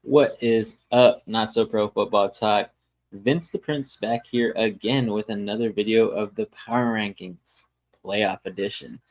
What is up, Not So Pro Football Talk? Vince the Prince back here again with another video of the Power Rankings Playoff Edition.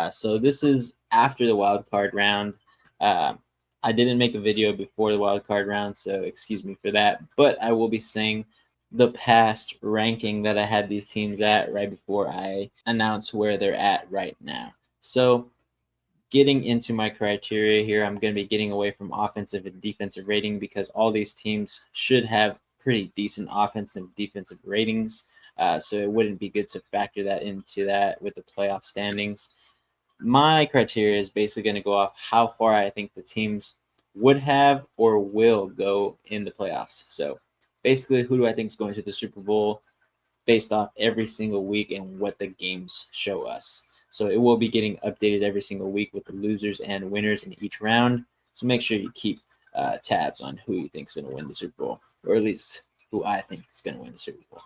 So this is after the wild card round. Uh, I didn't make a video before the wild card round, so excuse me for that. But I will be saying the past ranking that I had these teams at right before I announce where they're at right now. So getting into my criteria here, I'm going to be getting away from offensive and defensive rating because all these teams should have pretty decent offensive and defensive ratings. So it wouldn't be good to factor that into that with the playoff standings. My criteria is basically going to go off how far I think the teams would have or will go in the playoffs. So basically, who do I think is going to the Super Bowl based off every single week and what the games show us. So it will be getting updated every single week with the losers and winners in each round. So make sure you keep tabs on who you think is going to win the Super Bowl, or at least who I think is going to win the Super Bowl.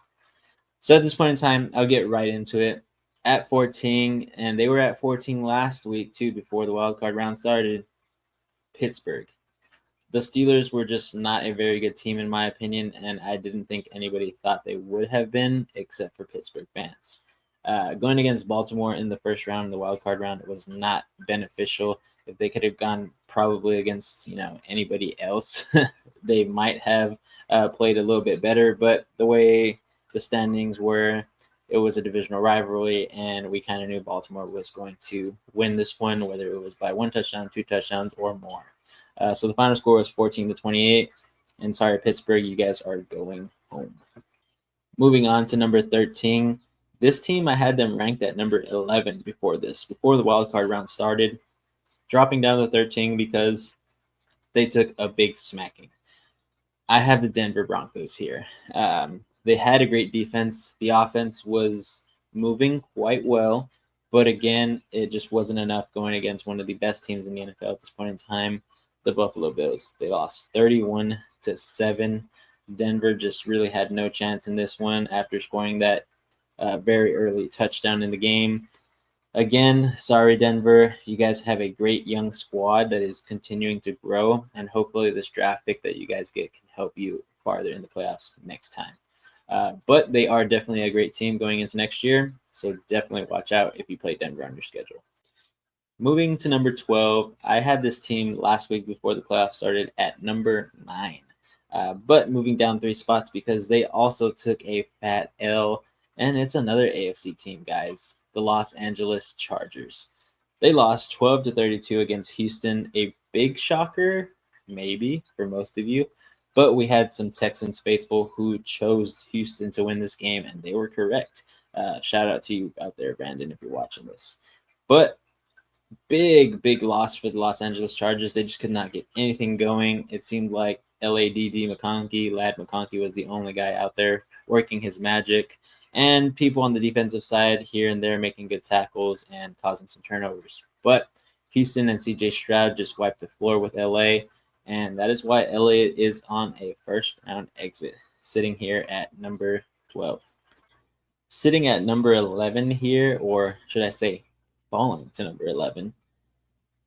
So at this point in time, I'll get right into it. At 14, and they were at 14 last week too before the wild card round started, Pittsburgh. The Steelers were just not a very good team in my opinion, and I didn't think anybody thought they would have been except for Pittsburgh fans. Going against Baltimore in the first round, the wild card round, was not beneficial. If they could have gone probably against anybody else, they might have played a little bit better. But the way the standings were, it was a divisional rivalry, and we kind of knew Baltimore was going to win this one, whether it was by 1 touchdown, 2 touchdowns, or more. So the final score was 14-28. And sorry, Pittsburgh, you guys are going home. Moving on to number 13. This team, I had them ranked at number 11 before the wildcard round started, dropping down to 13 because they took a big smacking. I have the Denver Broncos here. They had a great defense. The offense was moving quite well, but again, it just wasn't enough going against one of the best teams in the NFL at this point in time, the Buffalo Bills. They lost 31-7. Denver just really had no chance in this one after scoring that very early touchdown in the game. Again, sorry, Denver. You guys have a great young squad that is continuing to grow, and hopefully this draft pick that you guys get can help you farther in the playoffs next time. But they are definitely a great team going into next year, so definitely watch out if you play Denver on your schedule. Moving to number 12, I had this team last week before the playoffs started at number 9. But moving down 3 spots because they also took a fat L, and it's another AFC team, guys, the Los Angeles Chargers. They lost 12-32 against Houston, a big shocker, maybe, for most of you. But we had some Texans faithful who chose Houston to win this game, and they were correct. Shout out to you out there, Brandon, if you're watching this. But big loss for the Los Angeles Chargers. They just could not get anything going. It seemed like Ladd McConkey was the only guy out there working his magic, and people on the defensive side here and there making good tackles and causing some turnovers. But Houston and CJ Stroud just wiped the floor with LA, and that is why LA is on a first round exit, sitting here at number 12. Sitting at number 11 here, or should I say falling to number 11.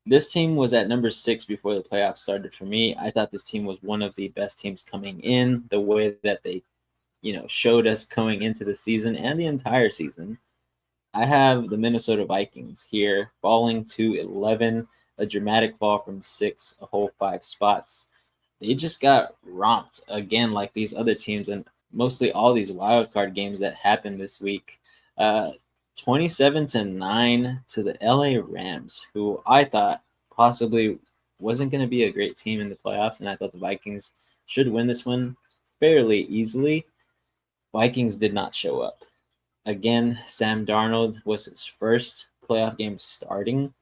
This team was at number 6 before the playoffs started for me. I thought this team was one of the best teams coming in, the way that they, showed us going into the season and the entire season. I have the Minnesota Vikings here falling to 11, a dramatic fall from 6, a whole 5 spots. They just got romped again like these other teams and mostly all these wild card games that happened this week. 27-9 to the LA Rams, who I thought possibly wasn't going to be a great team in the playoffs, and I thought the Vikings should win this one fairly easily. Vikings did not show up. Again, Sam Darnold was his first playoff game starting,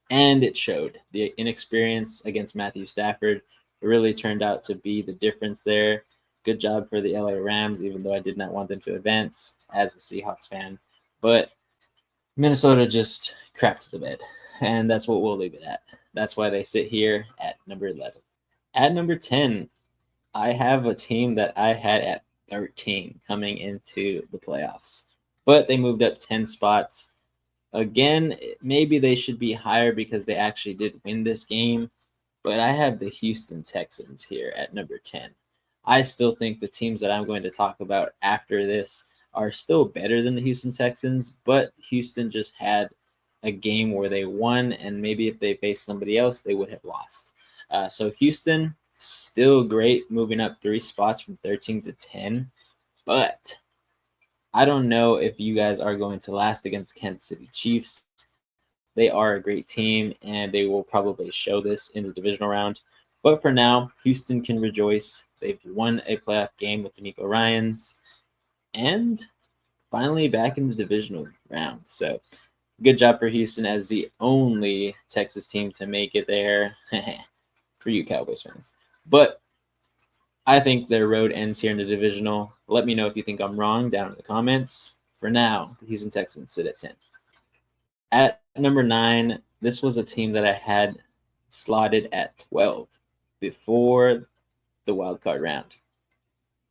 and it showed. The inexperience against Matthew Stafford really turned out to be the difference there. Good job for the LA Rams, even though I did not want them to advance as a Seahawks fan. But Minnesota just crapped the bed, and that's what we'll leave it at. That's why they sit here at number 11. At number 10, I have a team that I had at 13 coming into the playoffs, but they moved up 10 spots. Again, maybe they should be higher because they actually did win this game, but I have the Houston Texans here at number 10. I still think the teams that I'm going to talk about after this are still better than the Houston Texans, but Houston just had a game where they won, and maybe if they faced somebody else, they would have lost. So Houston, still great, moving up 3 spots from 13 to 10, but I don't know if you guys are going to last against Kansas City Chiefs. They are a great team, and they will probably show this in the divisional round. But for now, Houston can rejoice. They've won a playoff game with D'Amico Ryans, and finally back in the divisional round. So good job for Houston as the only Texas team to make it there. For you Cowboys fans. But I think their road ends here in the divisional. Let me know if you think I'm wrong down in the comments. For now, the Houston Texans sit at 10. At number 9, this was a team that I had slotted at 12 before the wild card round.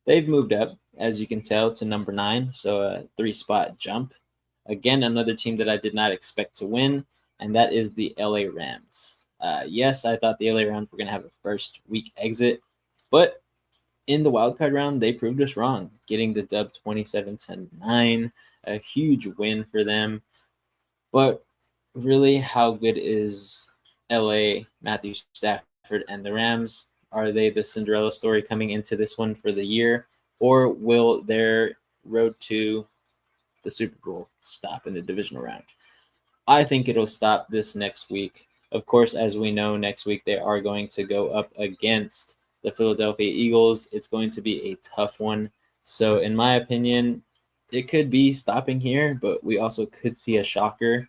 They've moved up, as you can tell, to number 9, so a 3-spot jump. Again, another team that I did not expect to win, and that is the LA Rams. Yes, I thought the LA Rams were going to have a first week exit, but in the wildcard round, they proved us wrong, getting the dub 27-9, a huge win for them. But really, how good is LA, Matthew Stafford, and the Rams? Are they the Cinderella story coming into this one for the year, or will their road to the Super Bowl stop in the divisional round? I think it'll stop this next week. Of course, as we know, next week they are going to go up against the Philadelphia Eagles. It's going to be a tough one. So, in my opinion, it could be stopping here, but we also could see a shocker.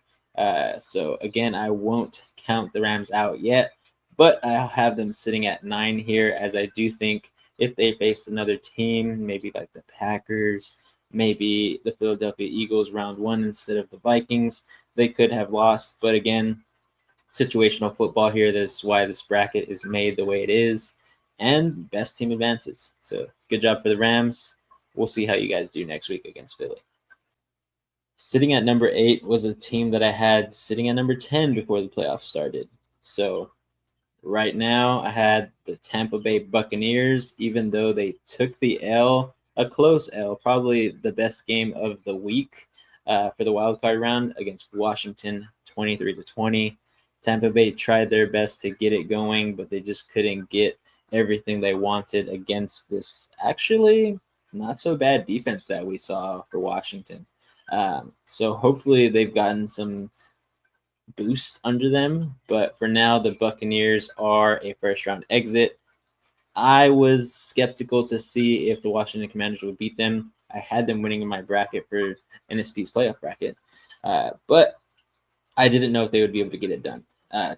So, again, I won't count the Rams out yet, but I'll have them sitting at 9 here, as I do think if they faced another team, maybe like the Packers, maybe the Philadelphia Eagles round 1 instead of the Vikings, they could have lost. But again, situational football here. That's why this bracket is made the way it is. And best team advances. So good job for the Rams. We'll see how you guys do next week against Philly. Sitting at number 8 was a team that I had sitting at number 10 before the playoffs started. So right now I had the Tampa Bay Buccaneers, even though they took the L, a close L, probably the best game of the week for the wildcard round against Washington, 23-20. Tampa Bay tried their best to get it going, but they just couldn't get everything they wanted against this actually not so bad defense that we saw for Washington. So hopefully they've gotten some boost under them. But for now, the Buccaneers are a first-round exit. I was skeptical to see if the Washington Commanders would beat them. I had them winning in my bracket for NSP's playoff bracket. But I didn't know if they would be able to get it done.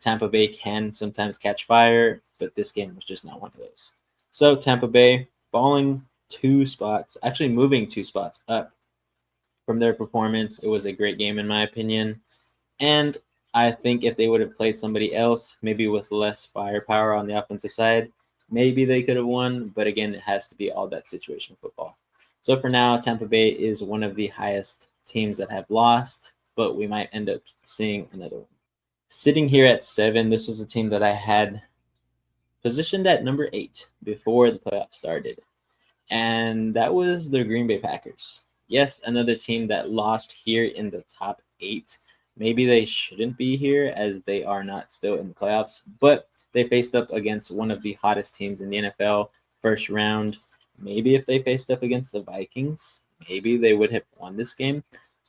Tampa Bay can sometimes catch fire, but this game was just not one of those. So Tampa Bay falling 2 spots, actually moving 2 spots up from their performance. It was a great game in my opinion. And I think if they would have played somebody else, maybe with less firepower on the offensive side, maybe they could have won. But again, it has to be all that situation football. So for now, Tampa Bay is one of the highest teams that have lost, but we might end up seeing another one. Sitting here at 7, this was a team that I had positioned at number 8 before the playoffs started, and that was the Green Bay Packers. Yes, another team that lost here in the top 8. Maybe they shouldn't be here as they are not still in the playoffs, but they faced up against one of the hottest teams in the NFL first round. Maybe if they faced up against the Vikings, maybe they would have won this game.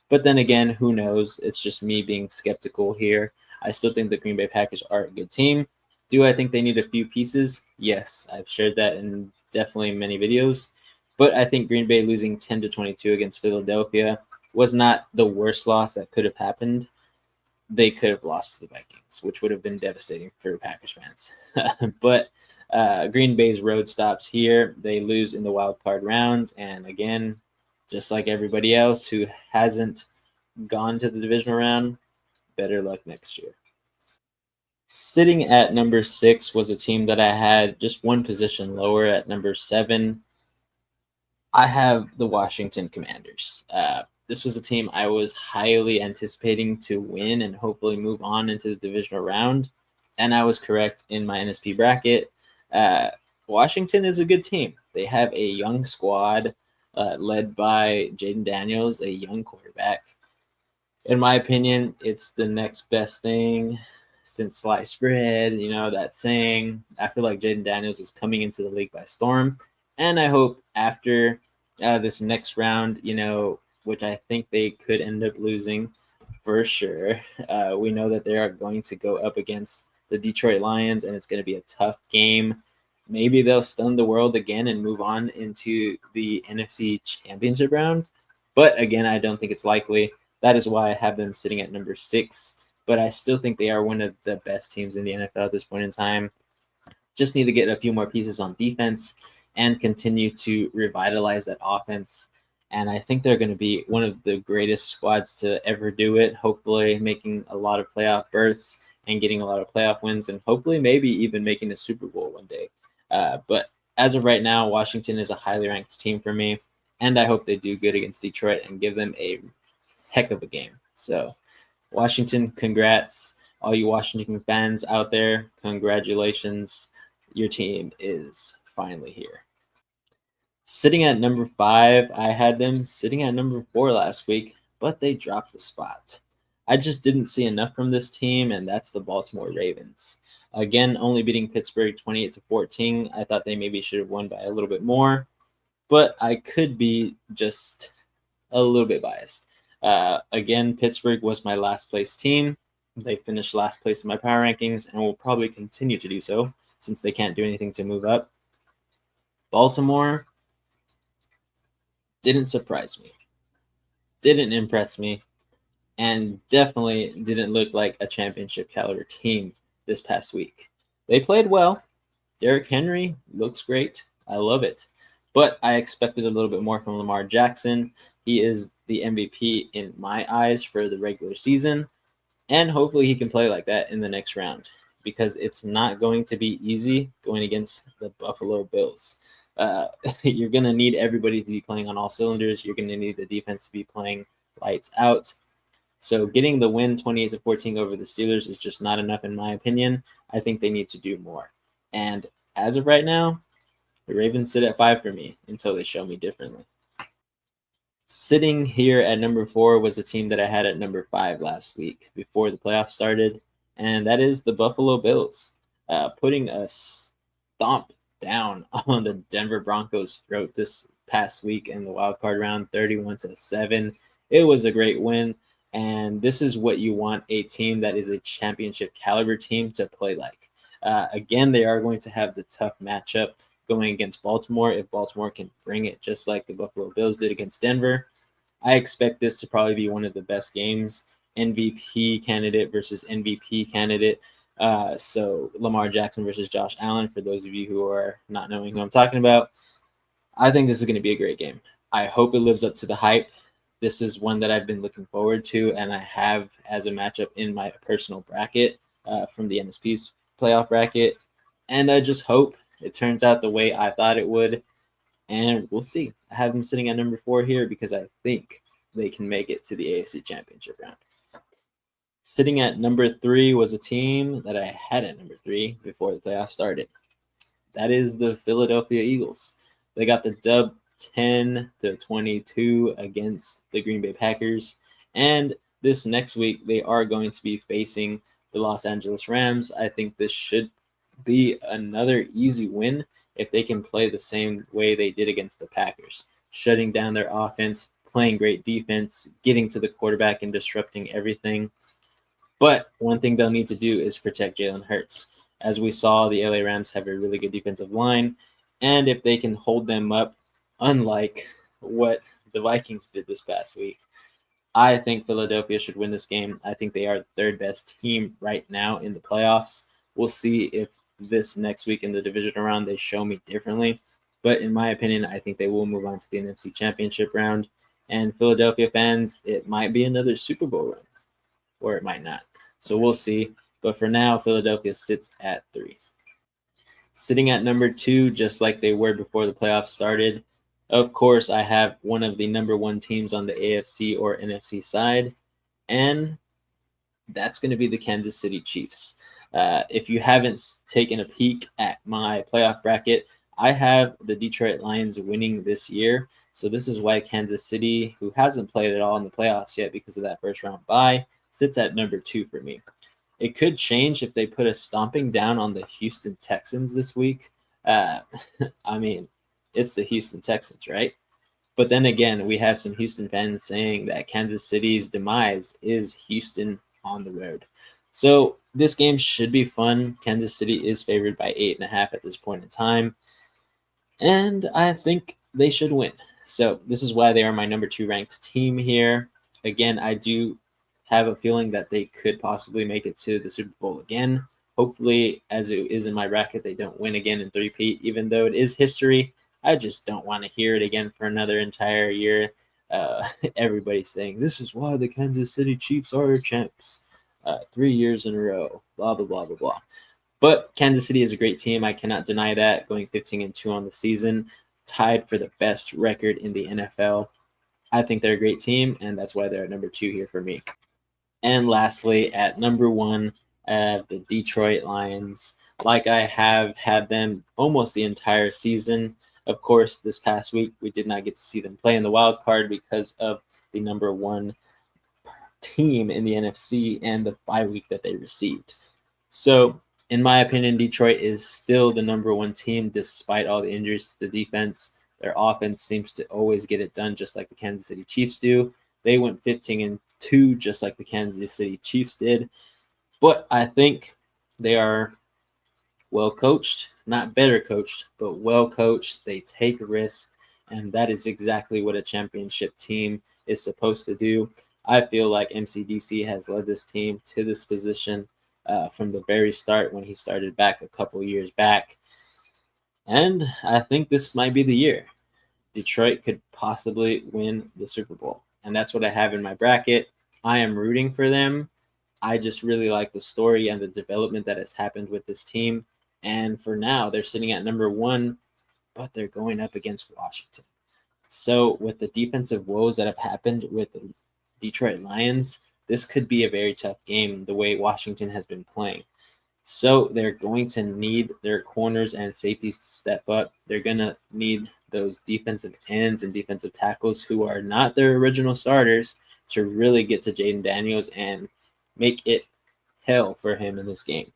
But then again, who knows? It's just me being skeptical here. I still think the Green Bay Packers are a good team. Do I think they need a few pieces? Yes, I've shared that in definitely many videos. But I think Green Bay losing 10-22 against Philadelphia was not the worst loss that could have happened. They could have lost to the Vikings, which would have been devastating for Packers fans. But Green Bay's road stops here. They lose in the wild card round. And again, just like everybody else who hasn't gone to the divisional round, better luck next year. Sitting at number 6 was a team that I had just one position lower at number 7. I have the Washington Commanders. This was a team I was highly anticipating to win and hopefully move on into the divisional round. and I was correct in my NSP bracket. Uh, Washington is a good team. They have a young squad led by Jaden Daniels, a young quarterback. In my opinion, it's the next best thing since sliced bread. You know, that saying. I feel like Jaden Daniels is coming into the league by storm. And I hope after this next round, you know, which I think they could end up losing for sure. We know that they are going to go up against the Detroit Lions, and it's going to be a tough game. Maybe they'll stun the world again and move on into the NFC Championship round. But again, I don't think it's likely. That is why I have them sitting at number 6. But I still think they are one of the best teams in the NFL at this point in time. Just need to get a few more pieces on defense and continue to revitalize that offense. And I think they're going to be one of the greatest squads to ever do it, hopefully making a lot of playoff berths and getting a lot of playoff wins, and hopefully maybe even making a Super Bowl one day. But as of right now, Washington is a highly ranked team for me, and I hope they do good against Detroit and give them a heck of a game. So, Washington, congrats. All you Washington fans out there, congratulations. Your team is finally here. Sitting at number 5, I had them sitting at number 4 last week, but they dropped the spot. I just didn't see enough from this team, and that's the Baltimore Ravens. Again, only beating Pittsburgh 28-14. I thought they maybe should have won by a little bit more, but I could be just a little bit biased. Again, Pittsburgh was my last place team. They finished last place in my power rankings and will probably continue to do so since they can't do anything to move up. Baltimore didn't surprise me, didn't impress me, and definitely didn't look like a championship caliber team this past week. They played well. Derrick Henry looks great. I love it. But I expected a little bit more from Lamar Jackson. He is the MVP in my eyes for the regular season, and hopefully he can play like that in the next round because it's not going to be easy going against the Buffalo Bills. You're going to need everybody to be playing on all cylinders. You're going to need the defense to be playing lights out. So getting the win 28-14 over the Steelers is just not enough in my opinion. I think they need to do more. And as of right now, the Ravens sit at 5 for me until they show me differently. Sitting here at number 4 was a team that I had at number 5 last week before the playoffs started, and that is the Buffalo Bills, putting a stomp down on the Denver Broncos' throat this past week in the wild card round, 31-7. It was a great win, and this is what you want a team that is a championship caliber team to play like. Again, they are going to have the tough matchup going against Baltimore if Baltimore can bring it just like the Buffalo Bills did against Denver. I expect this to probably be one of the best games, MVP candidate versus MVP candidate. So Lamar Jackson versus Josh Allen, for those of you who are not knowing who I'm talking about. I think this is going to be a great game. I hope it lives up to the hype. This is one that I've been looking forward to, and I have as a matchup in my personal bracket from the NSP's playoff bracket. And I just hope it turns out the way I thought it would, and we'll see. I have them sitting at number 4 here because I think they can make it to the AFC Championship round. Sitting at number 3 was a team that I had at number 3 before the playoffs started. That is the Philadelphia Eagles. They got the dub 10-22 against the Green Bay Packers, and this next week they are going to be facing the Los Angeles Rams. I think this should be another easy win if they can play the same way they did against the Packers, shutting down their offense, playing great defense, getting to the quarterback and disrupting everything. But one thing they'll need to do is protect Jalen Hurts. As we saw, the LA Rams have a really good defensive line, and if they can hold them up, unlike what the Vikings did this past week, I think Philadelphia should win this game. I think they are the 3rd best team right now in the playoffs. We'll see if this next week in the divisional round they show me differently. But in my opinion, I think they will move on to the NFC Championship round. And Philadelphia fans, it might be another Super Bowl run, or it might not. So we'll see. But for now, Philadelphia sits at 3. Sitting at number 2, just like they were before the playoffs started, of course, I have one of the number 1 teams on the AFC or NFC side, and that's going to be the Kansas City Chiefs. If you haven't taken a peek at my playoff bracket, I have the Detroit Lions winning this year. So this is why Kansas City, who hasn't played at all in the playoffs yet because of that first round bye, sits at number 2 for me. It could change if they put a stomping down on the Houston Texans this week. I mean, it's the Houston Texans, right? But then again, we have some Houston fans saying that Kansas City's demise is Houston on the road. So this game should be fun. Kansas City is favored by 8.5 at this point in time. And I think they should win. So this is why they are my number 2 ranked team here. Again, I do have a feeling that they could possibly make it to the Super Bowl again. Hopefully, as it is in my bracket, they don't win again in three-peat, even though it is history. I just don't want to hear it again for another entire year. Everybody's saying, this is why the Kansas City Chiefs are champs. 3 years in a row, blah, blah, blah, blah, blah. But Kansas City is a great team. I cannot deny that, going 15-2 on the season, tied for the best record in the NFL. I think they're a great team, and that's why they're at number 2 here for me. And lastly, at number 1, the Detroit Lions. Like I have had them almost the entire season. Of course, this past week, we did not get to see them play in the wild card because of the number 1 team in the NFC and the bye week that they received. So, in my opinion, Detroit is still the number 1 team despite all the injuries to the defense. Their offense seems to always get it done just like the Kansas City Chiefs do. They went 15-2 just like the Kansas City Chiefs did. But I think they are well coached, not better coached, but well coached. They take risks, and that is exactly what a championship team is supposed to do. I feel like MCDC has led this team to this position from the very start when he started back a couple years back. And I think this might be the year. Detroit could possibly win the Super Bowl. And that's what I have in my bracket. I am rooting for them. I just really like the story and the development that has happened with this team. And for now, they're sitting at number 1, but they're going up against Washington. So with the defensive woes that have happened with the Detroit Lions, this could be a very tough game the way Washington has been playing. So they're going to need their corners and safeties to step up. They're going to need those defensive ends and defensive tackles who are not their original starters to really get to Jaden Daniels and make it hell for him in this game.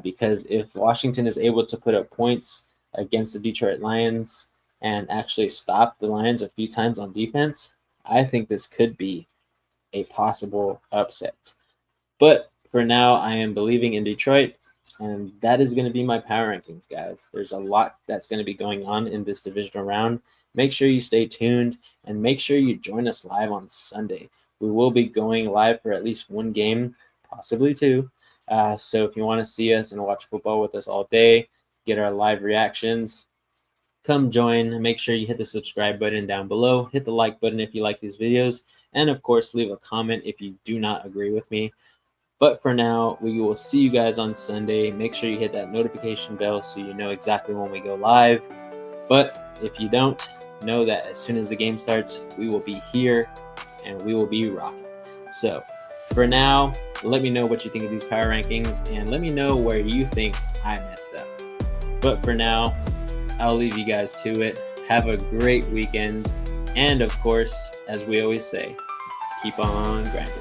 Because if Washington is able to put up points against the Detroit Lions and actually stop the Lions a few times on defense, I think this could be a possible upset. But for now, I am believing in Detroit, and that is going to be my power rankings, guys. There's a lot that's going to be going on in this divisional round. Make sure you stay tuned, and make sure you join us live on Sunday. We will be going live for at least 1 game, possibly 2. So if you want to see us and watch football with us all day, get our live reactions, come join. Make sure you hit the subscribe button down below. Hit the like button if you like these videos. And, of course, leave a comment if you do not agree with me. But for now, we will see you guys on Sunday. Make sure you hit that notification bell so you know exactly when we go live. But if you don't, know that as soon as the game starts, we will be here and we will be rocking. So for now, let me know what you think of these power rankings and let me know where you think I messed up. But for now, I'll leave you guys to it. Have a great weekend. And of course, as we always say, keep on grinding.